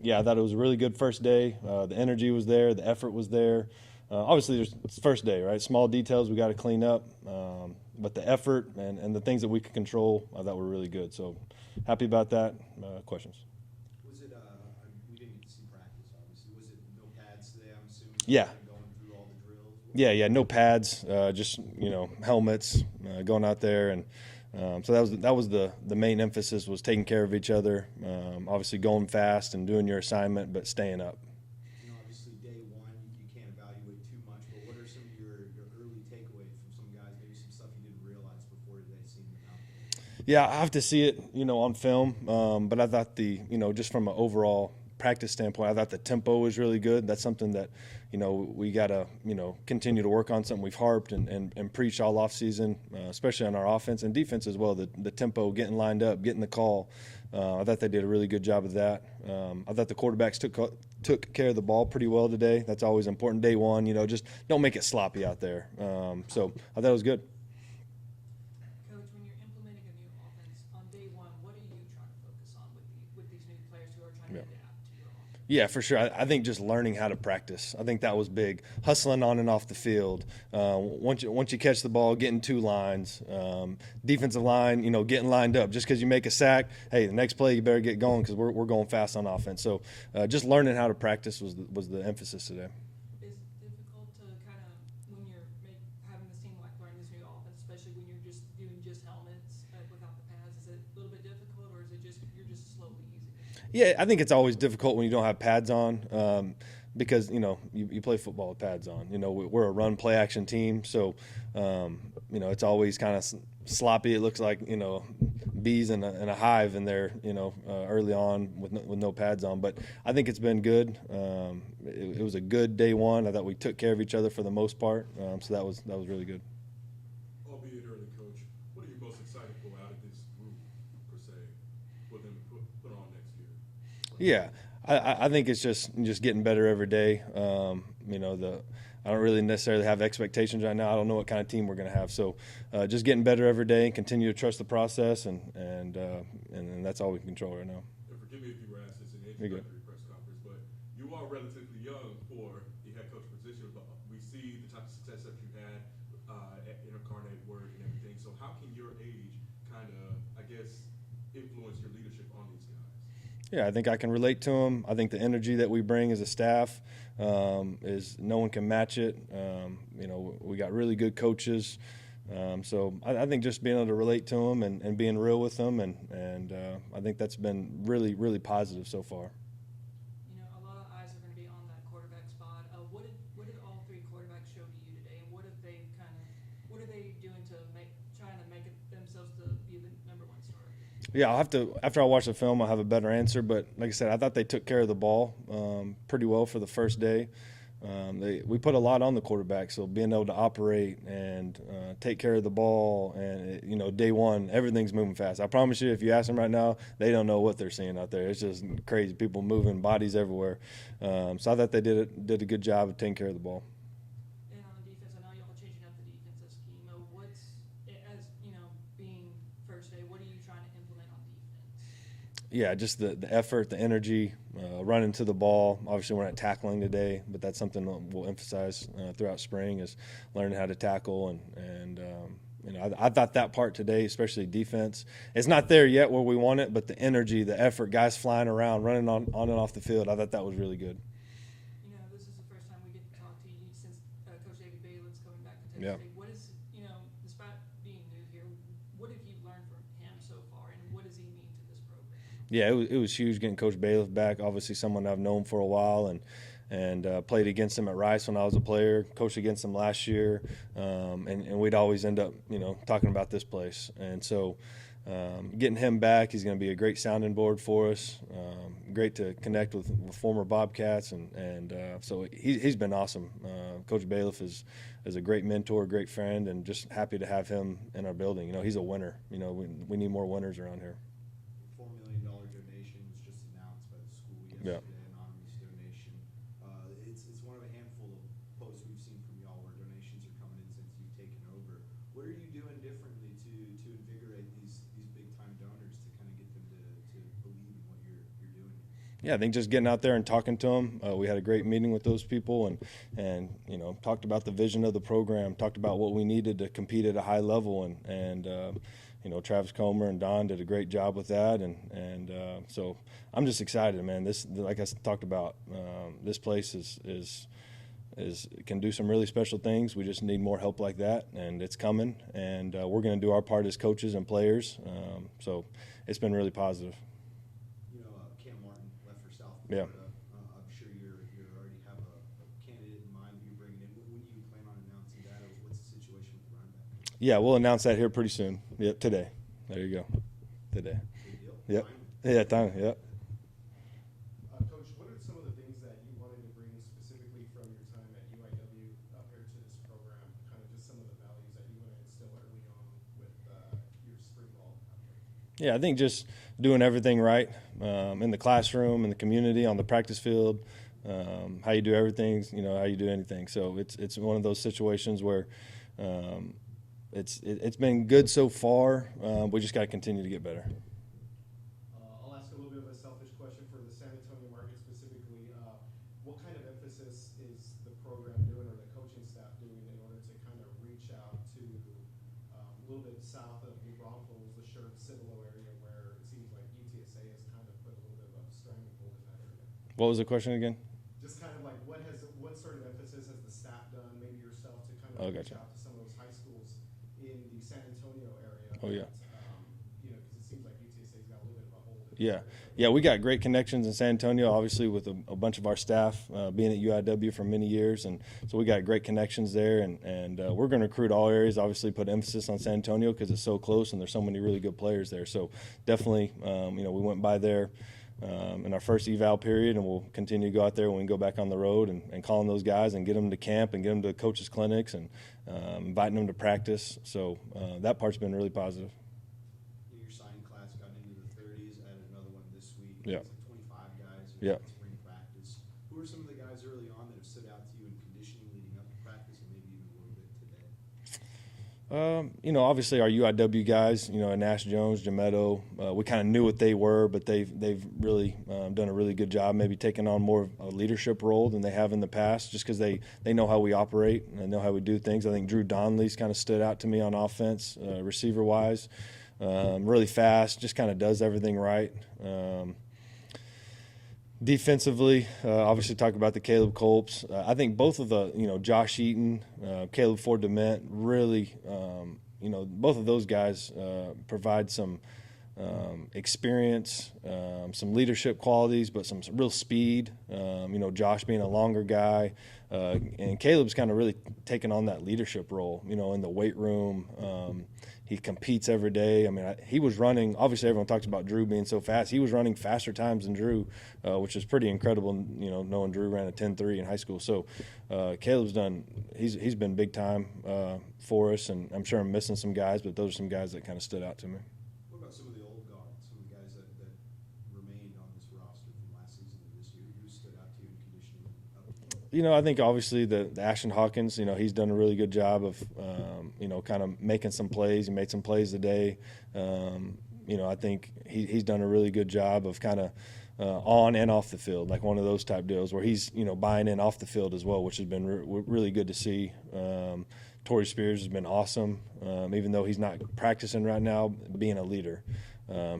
Yeah, I thought it was a really good first day. The energy was there, the effort was there. Obviously, it's first day, right? Small details we got to clean up, but the effort and the things that we could control, I thought were really good. So happy about that. Questions? Was it, we didn't get to see practice, obviously. Was it no pads today, I'm assuming? So Yeah, kind of going through all the drills? yeah. No pads, just helmets, going out there, and so that was the main emphasis was taking care of each other. Obviously, going fast and doing your assignment, but staying up. Obviously day one, you can't evaluate too much, but what are some of your early takeaways from some guys, maybe some stuff you didn't realize before today, seeing them out there? Yeah, I have to see it, on film. But I thought just from an overall practice standpoint, I thought the tempo was really good. That's something that, we got to, continue to work on. Something we've harped and preached all off season, especially on our offense and defense as well. The tempo, getting lined up, getting the call. I thought they did a really good job of that. I thought the quarterbacks took care of the ball pretty well today. That's always important. Day one, just don't make it sloppy out there. So I thought it was good. Coach, when you're implementing a new offense on day one, what are you trying to focus on with these new players who are trying to adapt to your offense? Yeah, for sure. I think just learning how to practice. I think that was big. Hustling on and off the field. Once you catch the ball, getting two lines. Defensive line, getting lined up. Just because you make a sack, hey, the next play you better get going because we're going fast on offense. So just learning how to practice was the emphasis today. Is it difficult to kind of when you're having this team like learn this new offense, especially when you're just doing just helmets without the pads? Is it a little bit difficult, or is it just you're just slowly using it? Yeah, I think it's always difficult when you don't have pads on because you play football with pads on. We're a run play action team, so it's always kind of sloppy. It looks like bees in a hive in there early on with no pads on. But I think it's been good. It was a good day one. I thought we took care of each other for the most part, so that was really good. Albeit early, Coach, what are you most excited for out of this group, per se, for them to put on next year? Yeah, I think it's just getting better every day. I don't really necessarily have expectations right now. I don't know what kind of team we're going to have. So just getting better every day and continue to trust the process, and that's all we can control right now. And forgive me if you were asked this in the You're good. introductory press conference, but you are relatively young for the head coach position, but we see the type of success that you had at Incarnate Word and everything. So how can your age kind of, I guess, influence your leadership on these guys? Yeah, I think I can relate to them. I think the energy that we bring as a staff is no one can match it. We got really good coaches. So I think just being able to relate to them and being real with them, and I think that's been really, really positive so far. A lot of eyes are going to be on that quarterback spot. What did all three quarterbacks show to you today, and what are they doing to trying to make it themselves to be the number one starter? Yeah, after I watch the film, I'll have a better answer. But like I said, I thought they took care of the ball pretty well for the first day. We put a lot on the quarterback, so being able to operate and take care of the ball, and day one, everything's moving fast. I promise you, if you ask them right now, they don't know what they're seeing out there. It's just crazy, people moving, bodies everywhere. So I thought they did a good job of taking care of the ball. And on the defense, I know y'all are changing up the defensive scheme. Being first day, what are you trying to implement on defense? Yeah, just the effort, the energy, running to the ball. Obviously, we're not tackling today, but that's something that we'll emphasize throughout spring is learning how to tackle. And I thought that part today, especially defense, it's not there yet where we want it, but the energy, the effort, guys flying around, running on and off the field, I thought that was really good. This is the first time we get to talk to you since Coach David Bailiff's coming back to Texas Yeah. State. What is, despite being new here, what have you learned from him so far, and what does he mean to this program? Yeah, it was huge getting Coach Bailiff back. Obviously, someone I've known for a while and played against him at Rice when I was a player. Coached against him last year, and we'd always end up talking about this place. And so getting him back, he's going to be a great sounding board for us. Great to connect with former Bobcats, and so he's been awesome. Coach Bailiff is a great mentor, great friend, and just happy to have him in our building. He's a winner. We need more winners around here. $4 million donation was just announced by the school yesterday, Yeah. anonymous donation. It's one of a handful of posts we've seen from y'all where donations are coming in since you've taken over. What are you doing differently to invigorate these big time donors to kind of get them to believe in what you're doing? Yeah, I think just getting out there and talking to them. We had a great meeting with those people, and talked about the vision of the program, talked about what we needed to compete at a high level, and Travis Comer and Don did a great job with that, and so I'm just excited, man. This, like I talked about, this place is can do some really special things. We just need more help like that, and it's coming, and we're going to do our part as coaches and players. So it's been really positive. Kam Martin left for South Yeah. Florida. I'm sure you already have a candidate in mind who you're bringing in. When do you plan on announcing that, or what's the situation with the running back? Yeah, we'll announce that here pretty soon. Yep, today. There you go. Today. Good deal. Yep. Finally. Yeah, time. Yep. Coach, what are some of the things that you wanted to bring specifically from your time at UIW up here to this program? Kind of just some of the values that you want to instill early on with your spring ball out here. Yeah, I think just doing everything right in the classroom, in the community, on the practice field, how you do everything, how you do anything. So it's one of those situations where it's been good so far. We just got to continue to get better. I'll ask a little bit of a selfish question for the San Antonio market specifically. What kind of emphasis is the program doing or the coaching staff doing in order to kind of reach out to a little bit south of New Braunfels, the Sheriff-Cibolo area, where it seems like UTSA has kind of put a little bit of a stranglehold in that area? What was the question again? Just kind of like what sort of emphasis has the staff done, maybe yourself, to kind of Oh, reach gotcha. out to some of those high schools in the San Antonio area? Oh, yeah. Because it seems like UTSA's got a little bit of a hold. Yeah, we got great connections in San Antonio, obviously with a bunch of our staff being at UIW for many years, and so we got great connections there, and we're going to recruit all areas, obviously put emphasis on San Antonio because it's so close and there's so many really good players there. So definitely, we went by there in our first eval period, and we'll continue to go out there when we go back on the road and call on those guys and get them to camp and get them to coaches' clinics and inviting them to practice. So that part's been really positive. Your signing class got into the 30s, added another one this week. Yeah. It's like 25 guys who Yeah. had spring practice. Who are some of the guys early on that have stood out to you in conditioning leading up to practice and maybe even a little bit today? Obviously our UIW guys, Nash Jones, Jametto, we kind of knew what they were, but they've really done a really good job, maybe taking on more of a leadership role than they have in the past, just because they know how we operate and they know how we do things. I think Drew Donnelly's kind of stood out to me on offense, receiver-wise, really fast, just kind of does everything right. Defensively, obviously talk about the Caleb Colps. I think both of the, Josh Eaton, Caleb Ford DeMent, really, both of those guys provide some experience, some leadership qualities, but some real speed. Josh being a longer guy, and Caleb's kind of really taken on that leadership role, in the weight room. He competes every day. I mean, he was running. Obviously, everyone talks about Drew being so fast. He was running faster times than Drew, which is pretty incredible. Knowing Drew ran a 10.3 in high school. So, Caleb's done. He's been big time for us, and I'm sure I'm missing some guys, but those are some guys that kind of stood out to me. What about some of the old guard, some of the guys that remained on this roster from last season to this year? Who stood out to you in conditioning? I think obviously the Ashton Hawkins, he's done a really good job of, kind of making some plays. He made some plays today. I think he's done a really good job of kind of on and off the field, like one of those type deals where he's, buying in off the field as well, which has been really good to see. Torrey Spears has been awesome, even though he's not practicing right now, being a leader.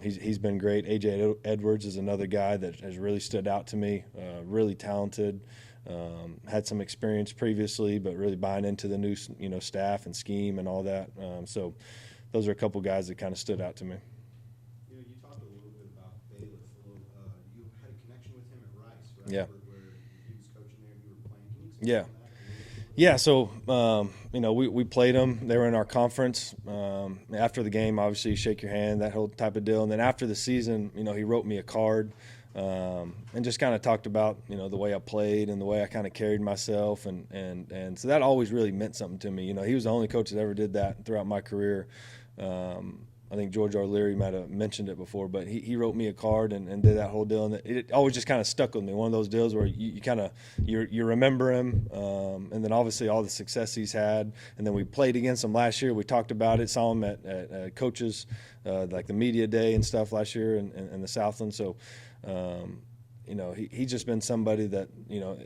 He's been great. A.J. Edwards is another guy that has really stood out to me, really talented. Had some experience previously, but really buying into the new, staff and scheme and all that. So those are a couple guys that kind of stood out to me. You talked a little bit about Bailiff. You had a connection with him at Rice, right? Yeah. Where he was coaching there, you were playing. Can you Yeah. explain that? Yeah, so we played them. They were in our conference. After the game, obviously, you shake your hand, that whole type of deal. And then after the season, he wrote me a card and just kind of talked about the way I played and the way I kind of carried myself, and so that always really meant something to me. He was the only coach that ever did that throughout my career. I think George O'Leary might have mentioned it before, but he wrote me a card and did that whole deal, and it always just kind of stuck with me. One of those deals where you kind of you remember him, and then obviously all the success he's had, and then we played against him last year. We talked about it, saw him at coaches like the media day and stuff last year in the Southland. So he's just been somebody that,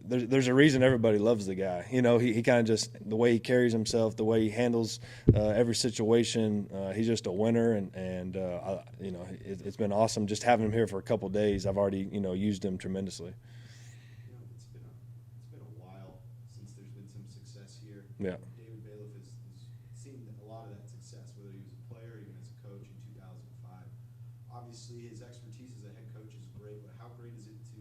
there's a reason everybody loves the guy. He kind of just, the way he carries himself, the way he handles every situation, he's just a winner. It's been awesome just having him here for a couple of days. I've already, used him tremendously. It's been a while since there's been some success here. Yeah. David Bailiff has seen a lot of that success, whether he was a player, even as a coach in 2005. Obviously, his expertise as a head coach is great, but how great is it to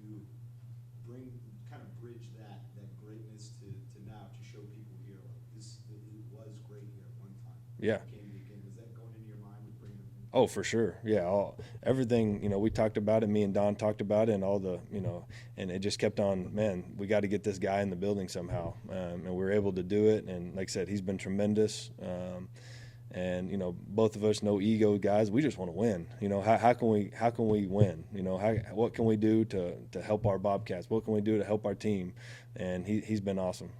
bridge that greatness to now to show people here like this? It was great here at one time. Yeah. It came again. Was that going into your mind with bringing him in? Oh, for sure. Yeah. Everything, we talked about it. Me and Don talked about it, and all the, and it just kept on, man, we got to get this guy in the building somehow. And we were able to do it. And like I said, he's been tremendous. And both of us, no ego guys. We just want to win. How can we win? What can we do to help our Bobcats? What can we do to help our team? And he's been awesome.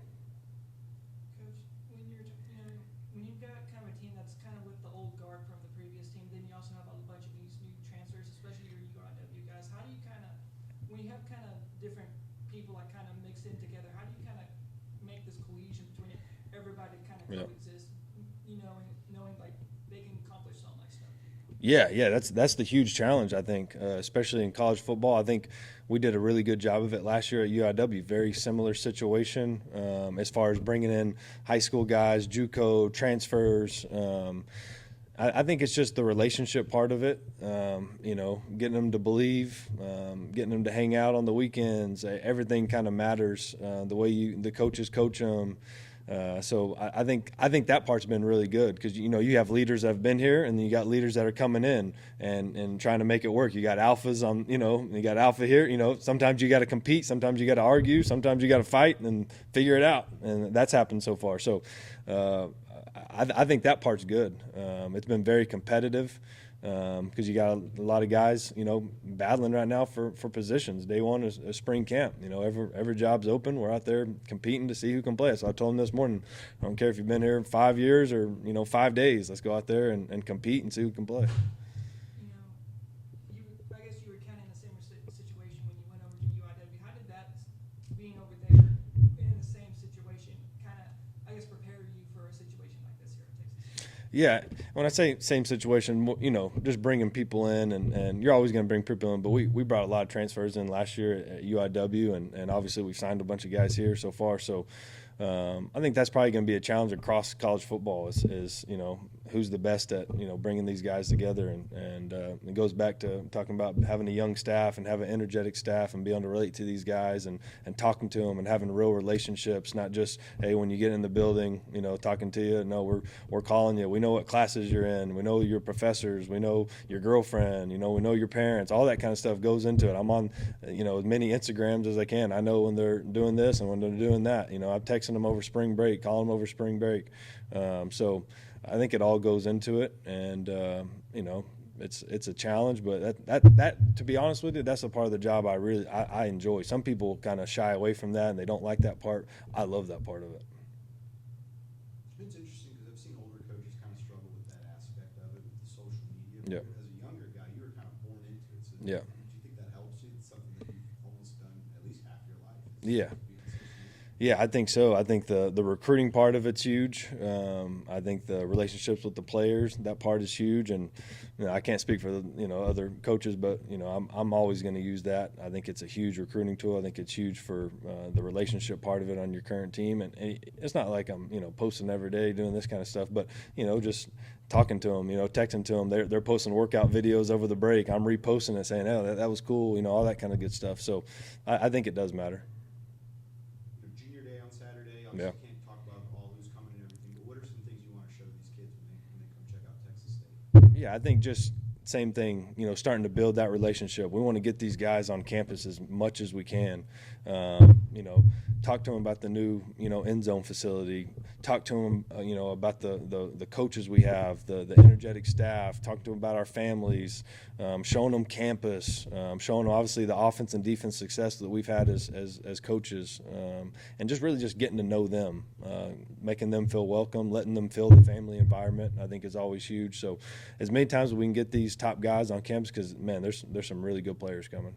Coach, when you've got kind of a team that's kind of with the old guard from the previous team, then you also have a bunch of these new transfers, especially your UIW guys. How do you when you have kind of different people that kind of mix in together, how do you kind of make this cohesion between everybody to kind of coexist, knowing like they can accomplish all that stuff? Yeah, that's the huge challenge, I think, especially in college football. I think we did a really good job of it last year at UIW. Very similar situation as far as bringing in high school guys, JUCO transfers. I think it's just the relationship part of it, getting them to believe, getting them to hang out on the weekends. Everything kind of matters, the way the coaches coach them. So I think that part's been really good because, you have leaders that have been here and then you got leaders that are coming in and trying to make it work. You got alphas on, you got alpha here, sometimes you got to compete, sometimes you got to argue, sometimes you got to fight and figure it out. And that's happened so far. So I think that part's good. It's been very competitive. Because you got a lot of guys, battling right now for positions. Day one is a spring camp. Every job's open. We're out there competing to see who can play. So I told them this morning, I don't care if you've been here 5 years or 5 days. Let's go out there and compete and see who can play. I guess you were kind of in the same situation when you went over to UIW. How did that, being over there in the same situation, kind of, I guess, prepare you for a situation like this here in Texas? Yeah, when I say same situation, just bringing people in, and you're always going to bring people in, but we brought a lot of transfers in last year at UIW, and obviously we've signed a bunch of guys here so far. So I think that's probably going to be a challenge across college football is who's the best at bringing these guys together, and it goes back to talking about having a young staff and having an energetic staff and be able to relate to these guys and talking to them and having real relationships, not just, hey, when you get in the building, talking to you. No, we're calling you. We know what classes you're in. We know your professors. We know your girlfriend. We know your parents. All that kind of stuff goes into it. I'm on as many Instagrams as I can. I know when they're doing this and when they're doing that. I'm texting them over spring break, calling them over spring break. So I think it all goes into it, and it's a challenge. But that to be honest with you, that's a part of the job I enjoy. Some people kind of shy away from that and they don't like that part. I love that part of it. It's interesting because I've seen older coaches kind of struggle with that aspect of it, with the social media. Yeah. As a younger guy, you were kind of born into it. So Yeah. do you think that helps you? It's something that you've almost done at least half your life. Yeah. Being on social media. Yeah, I think so. I think the recruiting part of it's huge. I think the relationships with the players, that part is huge. And I can't speak for the other coaches, but I'm always going to use that. I think it's a huge recruiting tool. I think it's huge for the relationship part of it on your current team. And it's not like I'm posting every day doing this kind of stuff, but just talking to them, texting to them. They're posting workout videos over the break. I'm reposting it, saying, "Oh, that was cool," all that kind of good stuff. So I think it does matter. Junior day on Saturday. Obviously, Yeah. can't talk about all who's coming and everything, but what are some things you want to show these kids when they come check out Texas State? Yeah, I think just same thing, starting to build that relationship. We want to get these guys on campus as much as we can. Talk to them about the new, end zone facility. Talk to them, about the coaches we have, the energetic staff. Talk to them about our families. Showing them campus. Showing them obviously the offense and defense success that we've had as coaches, and just really just getting to know them, making them feel welcome, letting them feel the family environment. I think is always huge. So, as many times as we can get these top guys on campus, because man, there's some really good players coming.